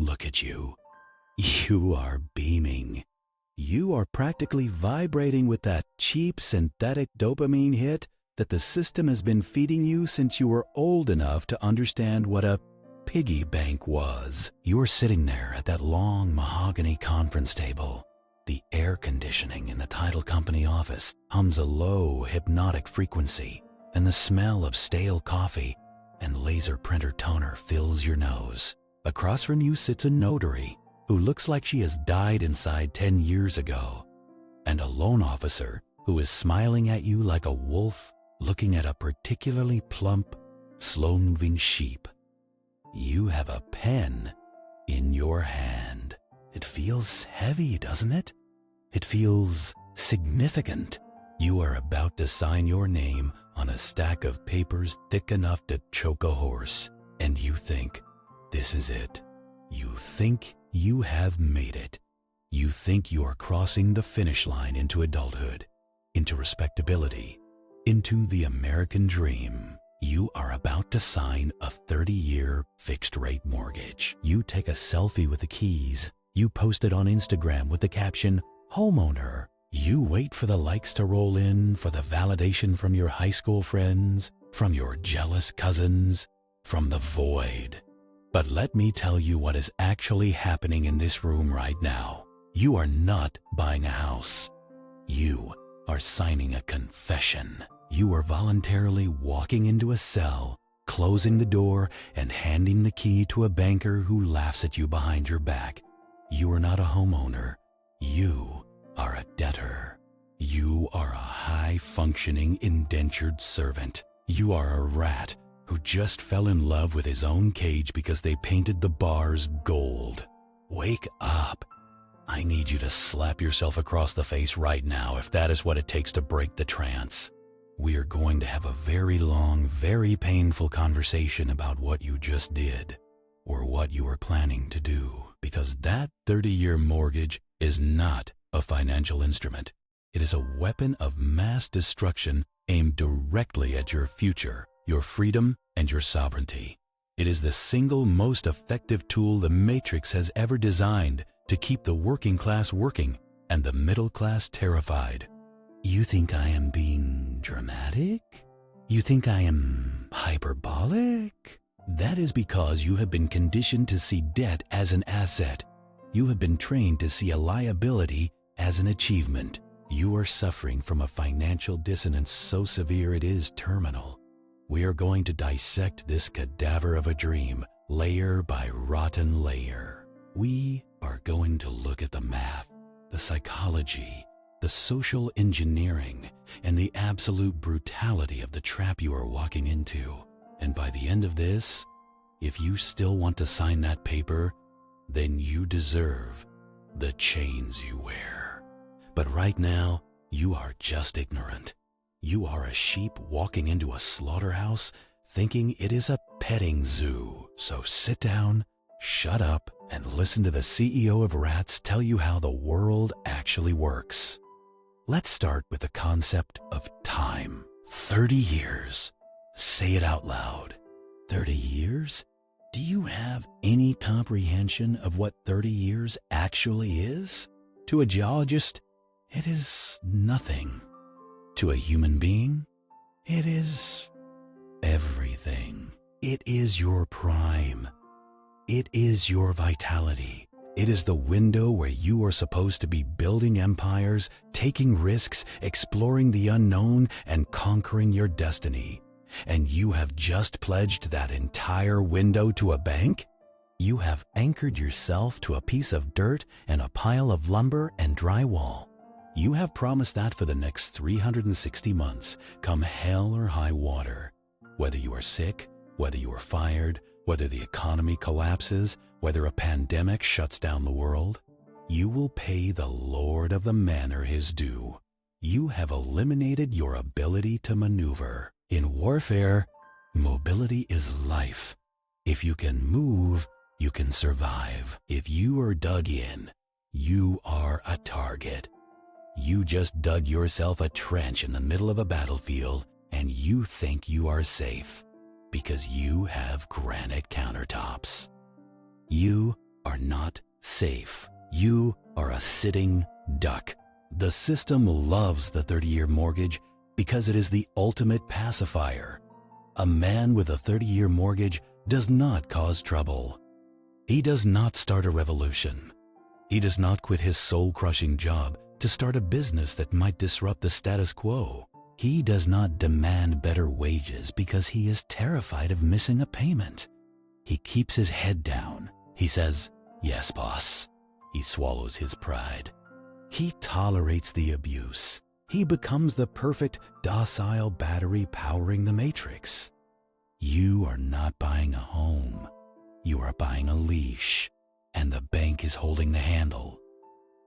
Look at you. You are beaming. You are practically vibrating with that cheap synthetic dopamine hit that the system has been feeding you since you were old enough to understand what a piggy bank was. You are sitting there at that long mahogany conference table. The air conditioning in the title company office hums a low, hypnotic frequency, and the smell of stale coffee and laser printer toner fills your nose. Across from you sits a notary who looks like she has died inside 10 years ago, and a loan officer who is smiling at you like a wolf looking at a particularly plump, slow-moving sheep. You have a pen in your hand. It feels heavy, doesn't it? It feels significant. You are about to sign your name on a stack of papers thick enough to choke a horse, and you think, this is it. You think you have made it. You think you are crossing the finish line into adulthood, into respectability, into the American dream. You are about to sign a 30-year fixed-rate mortgage. You take a selfie with the keys. You post it on Instagram with the caption, homeowner. You wait for the likes to roll in, for the validation from your high school friends, from your jealous cousins, from the void. But let me tell you what is actually happening in this room right now. You are not buying a house. You are signing a confession. You are voluntarily walking into a cell, closing the door, and handing the key to a banker who laughs at you behind your back. You are not a homeowner. You are a debtor. You are a high-functioning indentured servant. You are a rat who just fell in love with his own cage because they painted the bars gold. Wake up. I need you to slap yourself across the face right now if that is what it takes to break the trance. We are going to have a very long, very painful conversation about what you just did, or what you are planning to do, because that 30-year mortgage is not a financial instrument. It is a weapon of mass destruction aimed directly at your future, your freedom, and your sovereignty. It is the single most effective tool the Matrix has ever designed to keep the working class working and the middle class terrified. You think I am being dramatic? You think I am hyperbolic? That is because you have been conditioned to see debt as an asset. You have been trained to see a liability as an achievement. You are suffering from a financial dissonance so severe it is terminal. We are going to dissect this cadaver of a dream, layer by rotten layer. We are going to look at the math, the psychology, the social engineering, and the absolute brutality of the trap you are walking into. And by the end of this, if you still want to sign that paper, then you deserve the chains you wear. But right now, you are just ignorant. You are a sheep walking into a slaughterhouse thinking it is a petting zoo. So sit down, shut up, and listen to the CEO of Rats tell you how the world actually works. Let's start with the concept of time. 30 years. Say it out loud. 30 years? Do you have any comprehension of what 30 years actually is? To a geologist, it is nothing. To a human being, it is everything. It is your prime. It is your vitality. It is the window where you are supposed to be building empires, taking risks, exploring the unknown, and conquering your destiny. And you have just pledged that entire window to a bank? You have anchored yourself to a piece of dirt and a pile of lumber and drywall. You have promised that for the next 360 months, come hell or high water. Whether you are sick, whether you are fired, whether the economy collapses, whether a pandemic shuts down the world, you will pay the Lord of the Manor his due. You have eliminated your ability to maneuver. In warfare, mobility is life. If you can move, you can survive. If you are dug in, you are a target. You just dug yourself a trench in the middle of a battlefield and you think you are safe because you have granite countertops. You are not safe. You are a sitting duck. The system loves the 30-year mortgage because it is the ultimate pacifier. A man with a 30-year mortgage does not cause trouble. He does not start a revolution. He does not quit his soul-crushing job to start a business that might disrupt the status quo. He does not demand better wages because he is terrified of missing a payment. He keeps his head down. He says, "Yes, boss." He swallows his pride. He tolerates the abuse. He becomes the perfect, docile battery powering the matrix. You are not buying a home. You are buying a leash, and the bank is holding the handle.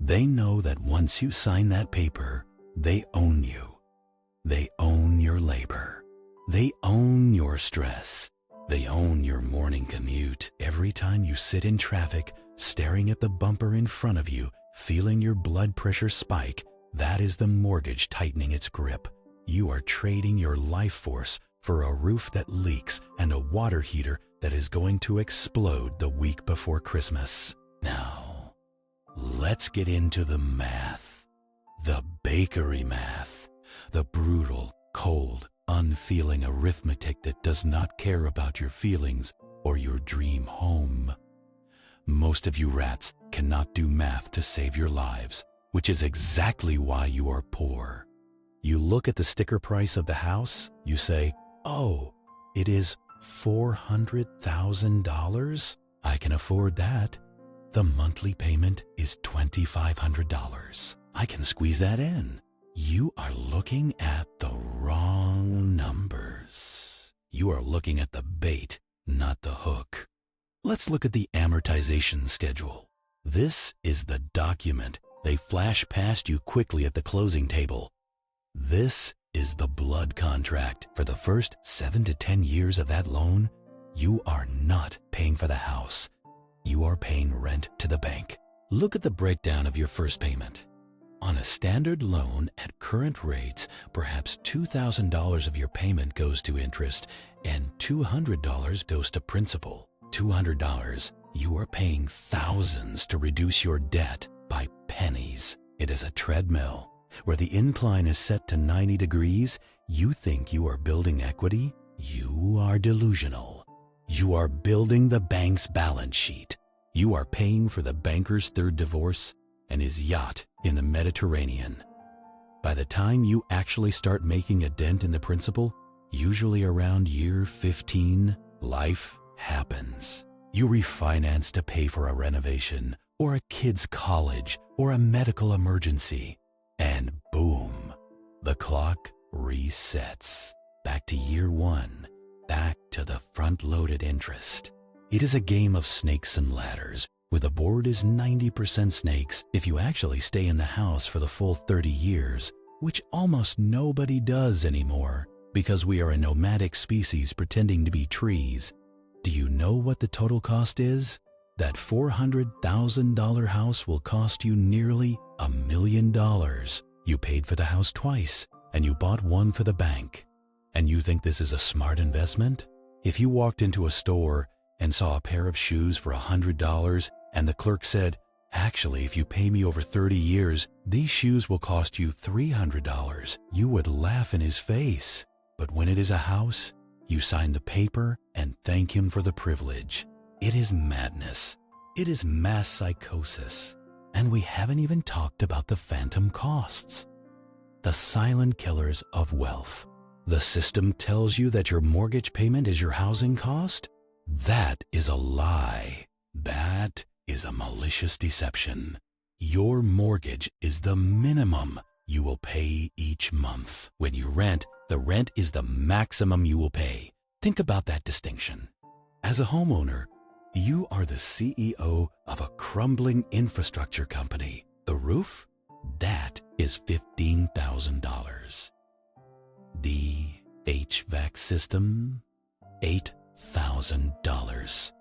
They know that once you sign that paper, they own you. They own your labor. They own your stress. They own your morning commute. Every time you sit in traffic, staring at the bumper in front of you, feeling your blood pressure spike, that is the mortgage tightening its grip. You are trading your life force for a roof that leaks and a water heater that is going to explode the week before Christmas. Now, let's get into the math. The bakery math. The brutal, cold, unfeeling arithmetic that does not care about your feelings or your dream home. Most of you rats cannot do math to save your lives, which is exactly why you are poor. You look at the sticker price of the house, you say, "Oh, it is $400,000? I can afford that. The monthly payment is $2,500. I can squeeze that in." You are looking at the wrong numbers. You are looking at the bait, not the hook. Let's look at the amortization schedule. This is the document they flash past you quickly at the closing table. This is the blood contract. For the first 7 to 10 years of that loan, you are not paying for the house. You are paying rent to the bank. Look at the breakdown of your first payment. On a standard loan at current rates, perhaps $2,000 of your payment goes to interest and $200 goes to principal. $200, you are paying thousands to reduce your debt by pennies. It is a treadmill. Where the incline is set to 90 degrees, you think you are building equity? You are delusional. You are building the bank's balance sheet. You are paying for the banker's third divorce and his yacht in the Mediterranean. By the time you actually start making a dent in the principal, usually around year 15, life happens. You refinance to pay for a renovation, or a kid's college, or a medical emergency. And boom, the clock resets. Back to year one, back to the front-loaded interest. It is a game of snakes and ladders, where the board is 90% snakes if you actually stay in the house for the full 30 years, which almost nobody does anymore, because we are a nomadic species pretending to be trees. Do you know what the total cost is? That $400,000 house will cost you nearly $1 million. You paid for the house twice, and you bought one for the bank. And you think this is a smart investment? If you walked into a store and saw a pair of shoes for $100, and the clerk said, "Actually, if you pay me over 30 years, these shoes will cost you $300, you would laugh in his face. But when it is a house, you sign the paper and thank him for the privilege. It is madness. It is mass psychosis. And we haven't even talked about the phantom costs. The silent killers of wealth. The system tells you that your mortgage payment is your housing cost? That is a lie. That is a malicious deception. Your mortgage is the minimum you will pay each month. When you rent, the rent is the maximum you will pay. Think about that distinction. As a homeowner, you are the CEO of a crumbling infrastructure company. The roof? That is $15,000. The HVAC system? $8,000.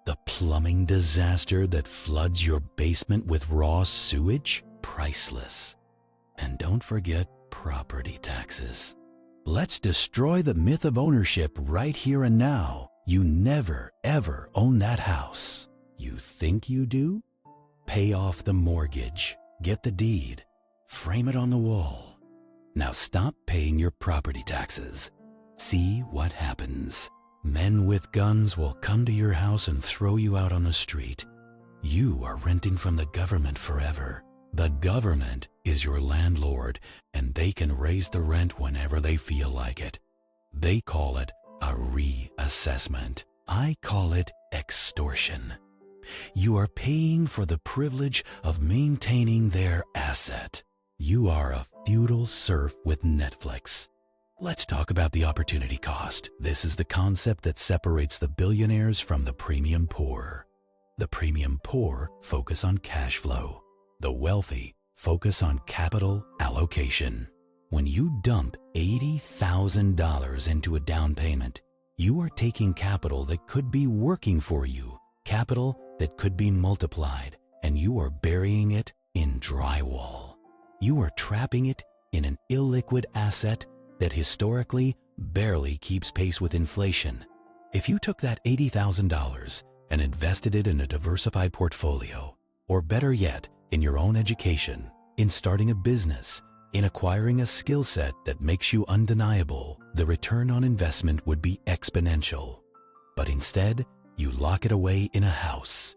The plumbing disaster that floods your basement with raw sewage? Priceless. And don't forget property taxes. Let's destroy the myth of ownership right here and now. You never, ever own that house. You think you do? Pay off the mortgage, get the deed, frame it on the wall. Now stop paying your property taxes. See what happens. Men with guns will come to your house and throw you out on the street. You are renting from the government forever. The government is your landlord, and they can raise the rent whenever they feel like it. They call it a reassessment. I call it extortion. You are paying for the privilege of maintaining their asset. You are a feudal serf with Netflix. Let's talk about the opportunity cost. This is the concept that separates the billionaires from the premium poor. The premium poor focus on cash flow. The wealthy focus on capital allocation. When you dump $80,000 into a down payment, you are taking capital that could be working for you, capital that could be multiplied, and you are burying it in drywall. You are trapping it in an illiquid asset that historically barely keeps pace with inflation. If you took that $80,000 and invested it in a diversified portfolio, or better yet, in your own education, in starting a business, in acquiring a skill set that makes you undeniable, the return on investment would be exponential. But instead, you lock it away in a house.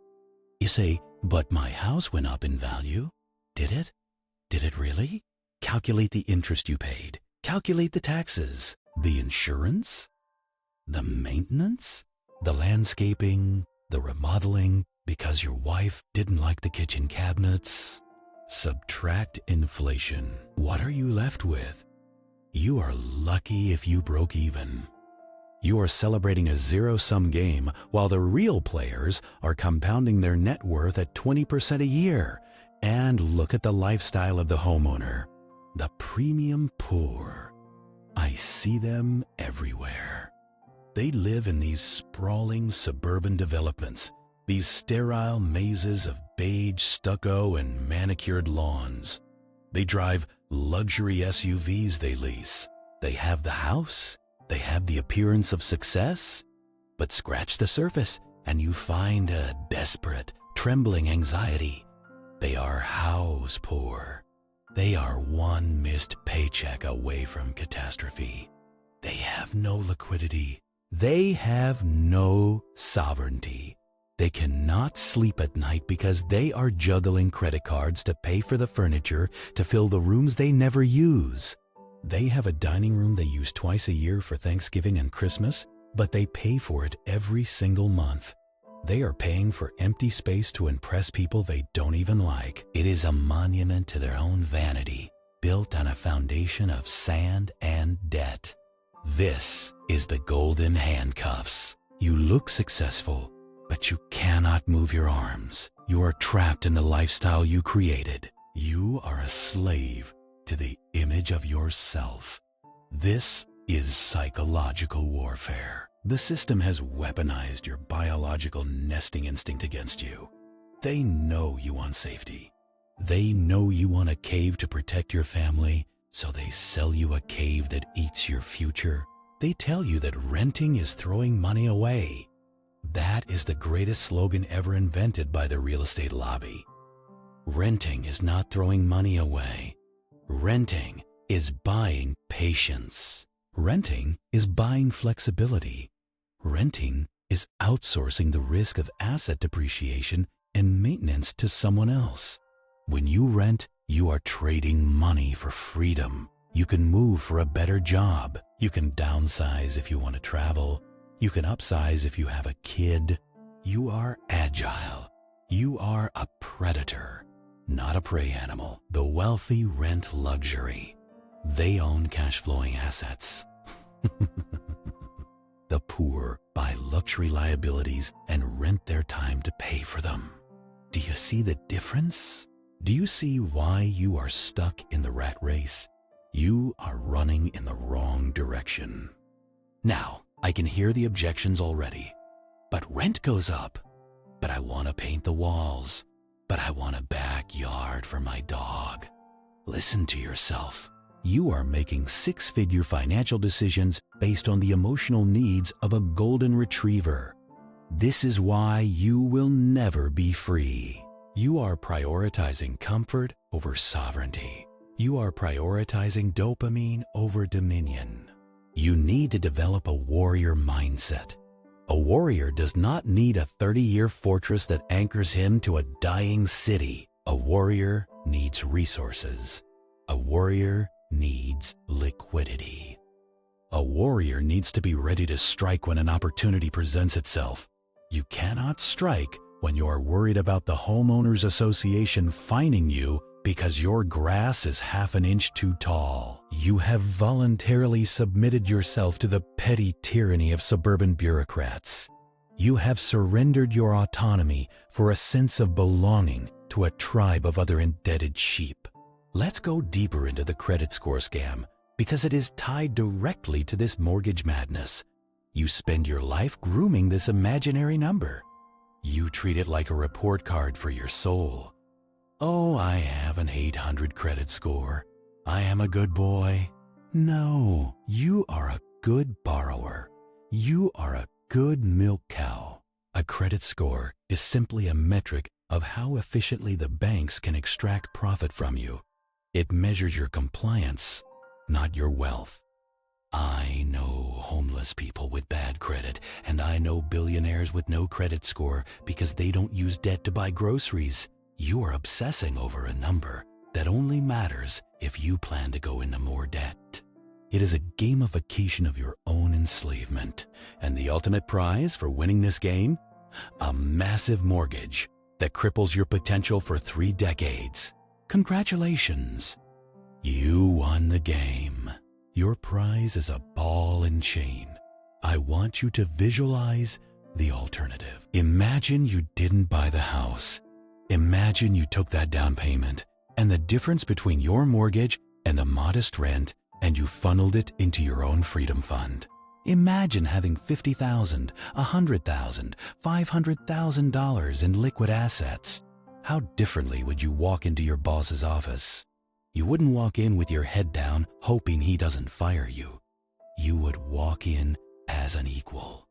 You say, but my house went up in value. Did it? Did it really? Calculate the interest you paid. Calculate the taxes, the insurance, the maintenance, the landscaping, the remodeling, because your wife didn't like the kitchen cabinets. Subtract inflation. What are you left with? You are lucky if you broke even. You are celebrating a zero-sum game while the real players are compounding their net worth at 20% a year. And look at the lifestyle of the homeowner. The premium poor. I see them everywhere. They live in these sprawling suburban developments, these sterile mazes of beige stucco and manicured lawns. They drive luxury SUVs they lease. They have the house. They have the appearance of success. But scratch the surface and you find a desperate, trembling anxiety. They are house poor. They are one missed paycheck away from catastrophe. They have no liquidity. They have no sovereignty. They cannot sleep at night because they are juggling credit cards to pay for the furniture to fill the rooms they never use. They have a dining room they use twice a year for Thanksgiving and Christmas, but they pay for it every single month. They are paying for empty space to impress people they don't even like. It is a monument to their own vanity, built on a foundation of sand and debt. This is the golden handcuffs. You look successful, but you cannot move your arms. You are trapped in the lifestyle you created. You are a slave to the image of yourself. This is psychological warfare. The system has weaponized your biological nesting instinct against you. They know you want safety. They know you want a cave to protect your family, so they sell you a cave that eats your future. They tell you that renting is throwing money away. That is the greatest slogan ever invented by the real estate lobby. Renting is not throwing money away. Renting is buying patience. Renting is buying flexibility. Renting is outsourcing the risk of asset depreciation and maintenance to someone else. When you rent, you are trading money for freedom. You can move for a better job. You can downsize if you want to travel. You can upsize if you have a kid. You are agile. You are a predator, not a prey animal. The wealthy rent luxury. They own cash-flowing assets. The poor buy luxury liabilities and rent their time to pay for them. Do you see the difference? Do you see why you are stuck in the rat race? You are running in the wrong direction. Now, I can hear the objections already. But rent goes up. But I want to paint the walls. But I want a backyard for my dog. Listen to yourself. You are making six-figure financial decisions based on the emotional needs of a golden retriever. This is why you will never be free. You are prioritizing comfort over sovereignty. You are prioritizing dopamine over dominion. You need to develop a warrior mindset. A warrior does not need a 30-year fortress that anchors him to a dying city. A warrior needs resources. A warrior needs liquidity. A warrior needs to be ready to strike when an opportunity presents itself. You cannot strike when you are worried about the homeowners association fining you because your grass is half an inch too tall. You have voluntarily submitted yourself to the petty tyranny of suburban bureaucrats. You have surrendered your autonomy for a sense of belonging to a tribe of other indebted sheep. Let's go deeper into the credit score scam because it is tied directly to this mortgage madness. You spend your life grooming this imaginary number. You treat it like a report card for your soul. Oh, I have an 800 credit score. I am a good boy. No, you are a good borrower. You are a good milk cow. A credit score is simply a metric of how efficiently the banks can extract profit from you. It measures your compliance, not your wealth. I know homeless people with bad credit, and I know billionaires with no credit score because they don't use debt to buy groceries. You are obsessing over a number that only matters if you plan to go into more debt. It is a gamification of your own enslavement. And the ultimate prize for winning this game? A massive mortgage that cripples your potential for 3 decades. Congratulations. You won the game. Your prize is a ball and chain. I want you to visualize the alternative. Imagine you didn't buy the house. Imagine you took that down payment and the difference between your mortgage and the modest rent, and you funneled it into your own freedom fund. Imagine having $50,000, $100,000, $500,000 in liquid assets. How differently would you walk into your boss's office? You wouldn't walk in with your head down, hoping he doesn't fire you. You would walk in as an equal.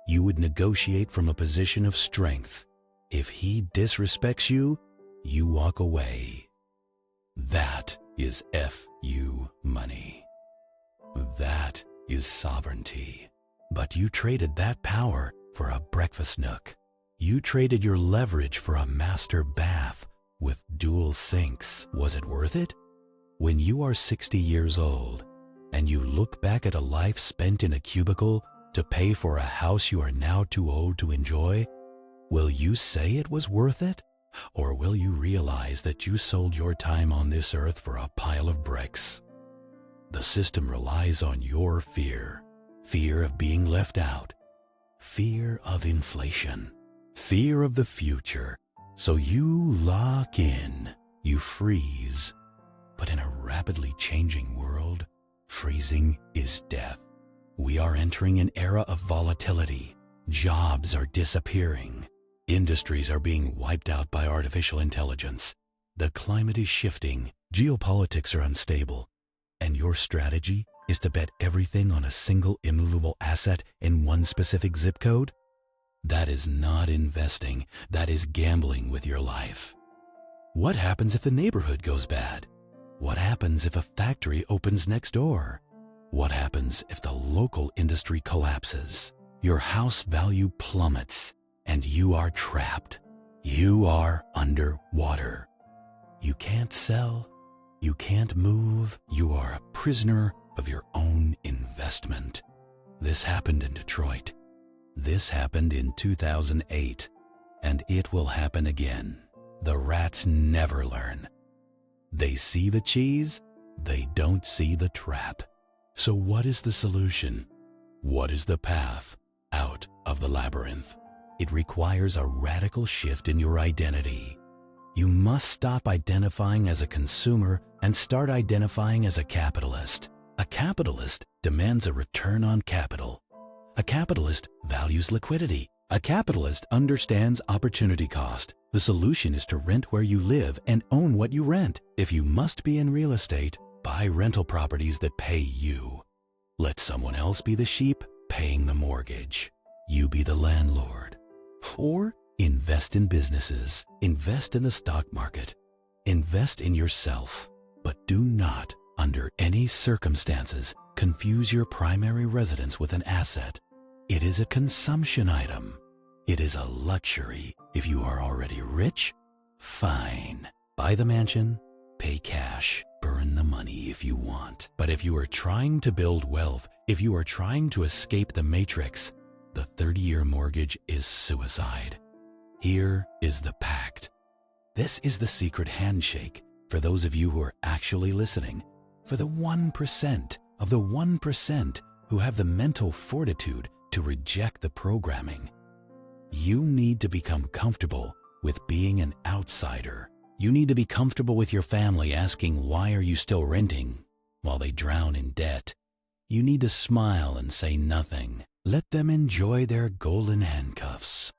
You would negotiate from a position of strength. If he disrespects you, you walk away. That is FU money. That is sovereignty. But you traded that power for a breakfast nook. You traded your leverage for a master bath with dual sinks. Was it worth it? When you are 60 years old and you look back at a life spent in a cubicle to pay for a house you are now too old to enjoy, will you say it was worth it? Or will you realize that you sold your time on this earth for a pile of bricks? The system relies on your fear. Fear of being left out. Fear of inflation. Fear of the future. So you lock in. You freeze. But in a rapidly changing world, freezing is death. We are entering an era of volatility. Jobs are disappearing. Industries are being wiped out by artificial intelligence. The climate is shifting. Geopolitics are unstable. And your strategy is to bet everything on a single immovable asset in one specific zip code? That is not investing. That is gambling with your life. What happens if the neighborhood goes bad? What happens if a factory opens next door? What happens if the local industry collapses? Your house value plummets, and you are trapped. You are underwater. You can't sell. You can't move. You are a prisoner of your own investment. This happened in Detroit. This happened in 2008, and it will happen again. The rats never learn. They see the cheese, they don't see the trap. So what is the solution? What is the path out of the labyrinth? It requires a radical shift in your identity. You must stop identifying as a consumer and start identifying as a capitalist. A capitalist demands a return on capital. A capitalist values liquidity. A capitalist understands opportunity cost. The solution is to rent where you live and own what you rent. If you must be in real estate, buy rental properties that pay you. Let someone else be the sheep paying the mortgage. You be the landlord. Or invest in businesses, invest in the stock market, invest in yourself. But do not, under any circumstances, confuse your primary residence with an asset. It is a consumption item. It is a luxury. If you are already rich, fine. Buy the mansion, pay cash, burn the money if you want. But if you are trying to build wealth, if you are trying to escape the matrix, the 30-year mortgage is suicide. Here is the pact. This is the secret handshake for those of you who are actually listening, for the 1% of the 1% who have the mental fortitude to reject the programming. You need to become comfortable with being an outsider. You need to be comfortable with your family asking, why are you still renting, while they drown in debt. You need to smile and say nothing. Let them enjoy their golden handcuffs.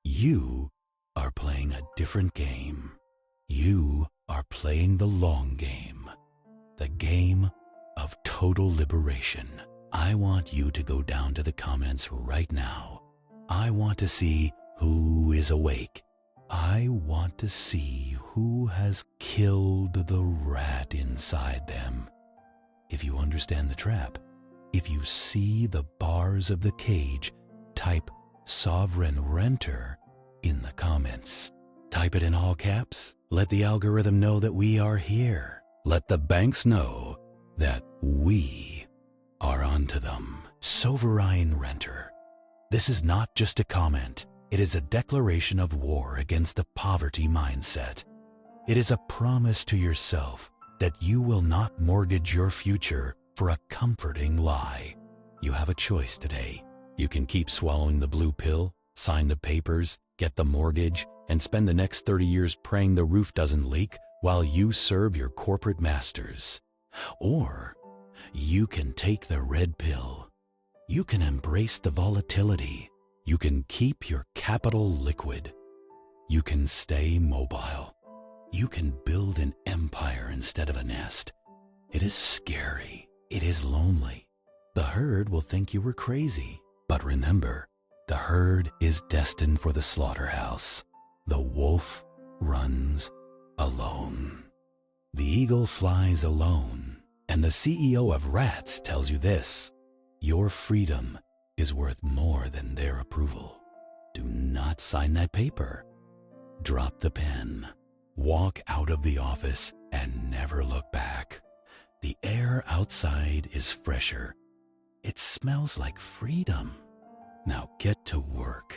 You are playing a different game. You are playing the long game. The game of total liberation. I want you to go down to the comments right now. I want to see who is awake. I want to see who has killed the rat inside them. If you understand the trap, if you see the bars of the cage, type sovereign renter in the comments. Type it in all caps. Let the algorithm know that we are here. Let the banks know that we are onto them. Sovereign renter. This is not just a comment. It is a declaration of war against the poverty mindset. It is a promise to yourself that you will not mortgage your future for a comforting lie. You have a choice today. You can keep swallowing the blue pill, sign the papers, get the mortgage, and spend the next 30 years praying the roof doesn't leak while you serve your corporate masters. Or you can take the red pill. You can embrace the volatility. You can keep your capital liquid. You can stay mobile. You can build an empire instead of a nest. It is scary. It is lonely. The herd will think you were crazy. But remember, the herd is destined for the slaughterhouse. The wolf runs alone. The eagle flies alone. And the CEO of Rats tells you this: your freedom is worth more than their approval. Do not sign that paper. Drop the pen. Walk out of the office and never look back. The air outside is fresher. It smells like freedom. Now get to work.